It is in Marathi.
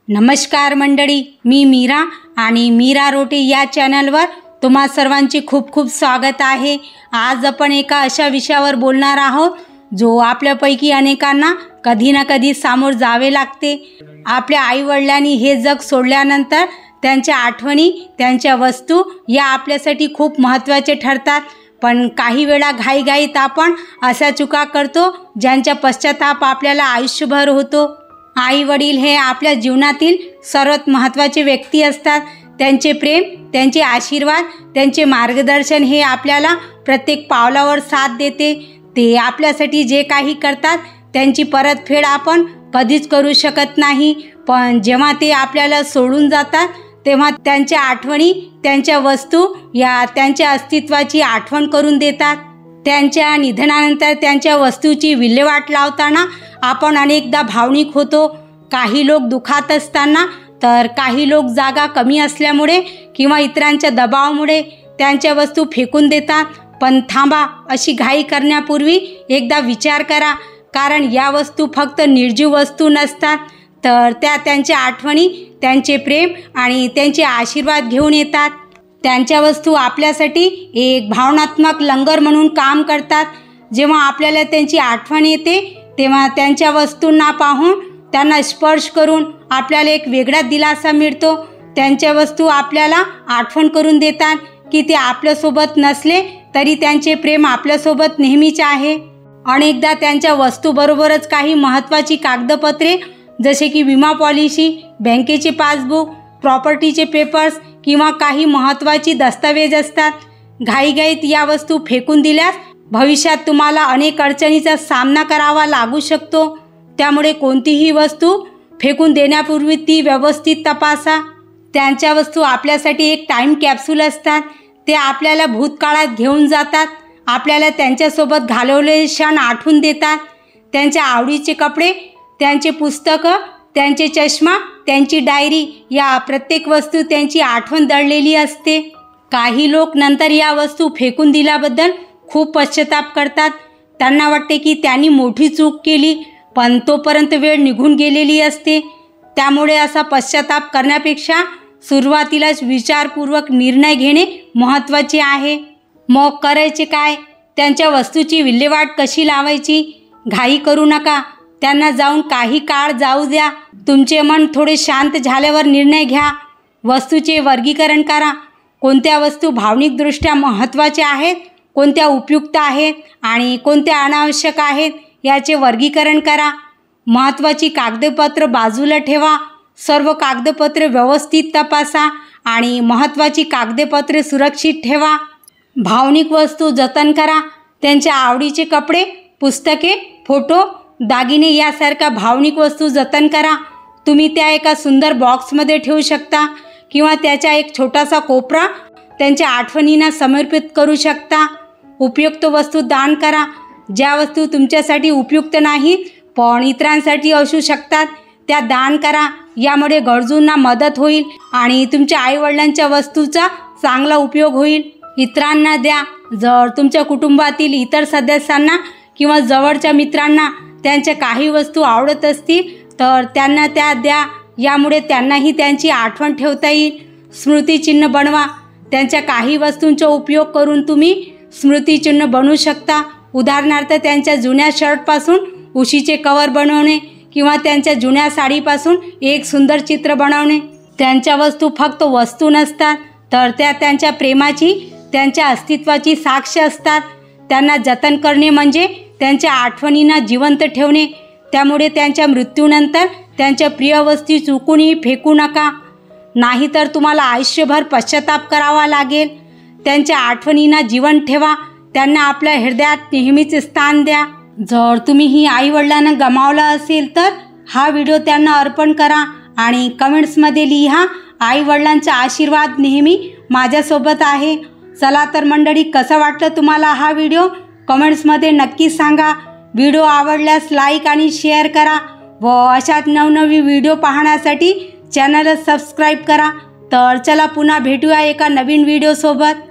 नमस्कार मंडळी, मी मीरा आणि मीरा रोटी या चॅनलवर तुम्हा सर्वांचे खूप खूप स्वागत आहे। आज आपण एका अशा विषयावर बोलणार आहोत जो आपल्यापैकी अनेकांना कधी ना कधी सामोर जावे लागते। आपल्या आईवडिलांनी हे जग सोडल्यानंतर त्यांच्या आठवणी, त्यांच्या वस्तू या आपल्यासाठी खूप महत्त्वाचे ठरतात। पण काही वेळा घाईघाईत आपण अशा चुका करतो ज्यांचा पश्चाताप आपल्याला आयुष्यभर होतो। आई वडील हे आपल्या जीवनातील सर्वात महत्त्वाचे व्यक्ती असतात। त्यांचे प्रेम, त्यांचे आशीर्वाद, त्यांचे मार्गदर्शन हे आपल्याला प्रत्येक पावलावर साथ देते। ते आपल्यासाठी जे काही करतात त्यांची परतफेड आपण कधीच करू शकत नाही। पण जेव्हा ते आपल्याला सोडून जातात तेव्हा त्यांच्या आठवणी, त्यांच्या वस्तू या त्यांच्या अस्तित्वाची आठवण करून देतात। त्यांच्या निधनानंतर त्यांच्या वस्तूची विल्हेवाट लावताना आपण अनेकदा भावनिक होतो। काही लोक दुखात असताना, तर काही लोक जागा कमी असल्यामुळे किंवा इतरांच्या दबावामुळे त्यांच्या वस्तू फेकून देतात। पण थांबा, अशी घाई करण्यापूर्वी एकदा विचार करा, कारण या वस्तू फक्त निर्जीव वस्तू नसतात, तर त्या त्यांच्या आठवणी, त्यांचे प्रेम आणि त्यांचे आशीर्वाद घेऊन येतात। त्यांच्या वस्तू आपल्यासाठी एक भावनात्मक लंगर म्हणून काम करतात। जेव्हा आपल्याला त्यांची आठवण येते तेव्हा त्यांच्या वस्तूंना पाहून, त्यांना स्पर्श करून आपल्याला एक वेगळा दिलासा मिळतो। त्यांच्या वस्तू आपल्याला आठवण करून देतात की ते आपल्यासोबत नसले तरी त्यांचे प्रेम आपल्यासोबत नेहमीच आहे। अनेकदा त्यांच्या वस्तूबरोबरच काही महत्त्वाची कागदपत्रे जसे की विमा पॉलिसी, बँकेचे पासबुक, प्रॉपर्टीचे पेपर्स किंवा काही महत्त्वाची दस्तऐवज असतात। घाईघाईत या वस्तू फेकून दिल्यास भविष्यात तुम्हाला अनेक अडचणींचा सामना करावा लागू शकतो। त्यामुळे कोणतीही वस्तू फेकून देण्यापूर्वी ती व्यवस्थित तपासा। त्यांच्या वस्तू आपल्यासाठी एक टाईम कॅप्सूल असतात। ते आपल्याला भूतकाळात घेऊन जातात, आपल्याला त्यांच्यासोबत घालवलेले क्षण आठवून देतात। त्यांच्या आवडीचे कपडे, त्यांचे पुस्तकं, त्यांचे चष्मा, त्यांची डायरी या प्रत्येक वस्तू त्यांची आठवण दडलेली असते। काही लोक नंतर या वस्तू फेकून दिल्याबद्दल खूप पश्चाताप करतात। त्यांना वाटते की त्यांनी मोठी चूक केली, पण तोपर्यंत वेळ निघून गेलेली असते। त्यामुळे असा पश्चाताप करण्यापेक्षा सुरुवातीलाच विचारपूर्वक निर्णय घेणे महत्त्वाचे आहे। मग करायचे काय? त्यांच्या वस्तूची विल्हेवाट कशी लावायची? घाई करू नका, त्यांना जाऊन काही काळ जाऊ द्या। तुमचे मन थोडे शांत झाल्यावर निर्णय घ्या। वस्तूचे वर्गीकरण करा। कोणत्या वस्तू भावनिकदृष्ट्या महत्त्वाच्या आहेत, कोणत्या उपयुक्त आहेत आणि कोणत्या अनावश्यक आहेत याचे वर्गीकरण करा। महत्त्वाची कागदपत्र बाजूला ठेवा। सर्व कागदपत्रे व्यवस्थित तपासा आणि महत्त्वाची कागदपत्रे सुरक्षित ठेवा। भावनिक वस्तू जतन करा। त्यांच्या आवडीचे कपडे, पुस्तके, फोटो, दागिने यासारख्या भावनिक वस्तू जतन करा। तुम्ही त्या एका सुंदर बॉक्समध्ये ठेवू शकता किंवा त्याचा एक छोटासा कोपरा त्यांच्या आठवणींना समर्पित करू शकता। उपयुक्त वस्तू दान करा। ज्या वस्तू तुमच्यासाठी उपयुक्त नाहीत पण इतरांसाठी असू शकतात त्या दान करा। यामुळे गरजूंना मदत होईल आणि तुमच्या आईवडिलांच्या वस्तूचा चांगला उपयोग होईल। इतरांना द्या। जर तुमच्या कुटुंबातील इतर सदस्यांना किंवा जवळच्या मित्रांना त्यांच्या काही वस्तू आवडत असतील तर त्यांना त्या द्या। यामुळे त्यांनाही त्यांची आठवण ठेवता येईल। स्मृतिचिन्ह बनवा। त्यांच्या काही वस्तूंचा उपयोग करून तुम्ही स्मृतिचिन्ह बनवू शकता। उदाहरणार्थ, त्यांच्या जुन्या शर्टपासून उशीचे कवर बनवणे किंवा त्यांच्या जुन्या साडीपासून एक सुंदर चित्र बनवणे। त्यांच्या वस्तू फक्त वस्तू नसतात, तर त्या त्यांच्या प्रेमाची, त्यांच्या अस्तित्वाची साक्ष असतात। त्यांना जतन करणे म्हणजे त्यांच्या आठवणींना जिवंत ठेवणे। त्यामुळे त्यांच्या मृत्यूनंतर त्यांच्या प्रिय वस्तू चुकूनही फेकू नका, नाहीतर तुम्हाला आयुष्यभर पश्चाताप करावा लागेल। त्यांच्या आठवणींना जिवंत ठेवा। त्यांना आपल्या हृदयात नेहमीच स्थान द्या। जर तुम्हीही आईवडिलांना गमावलं असेल तर हा व्हिडिओ त्यांना अर्पण करा आणि कमेंट्समध्ये लिहा, आईवडिलांचा आशीर्वाद नेहमी माझ्यासोबत आहे। चला तर मंडळी, कसं वाटलं तुम्हाला हा व्हिडिओ कमेंट्समध्ये नक्की सांगा। व्हिडिओ आवडल्यास लाईक आणि शेअर करा व अशाच नवनवी व्हिडिओ पाहण्यासाठी चॅनलला सबस्क्राईब करा। तर चला पुन्हा भेटूया एका नवीन व्हिडिओसोबत।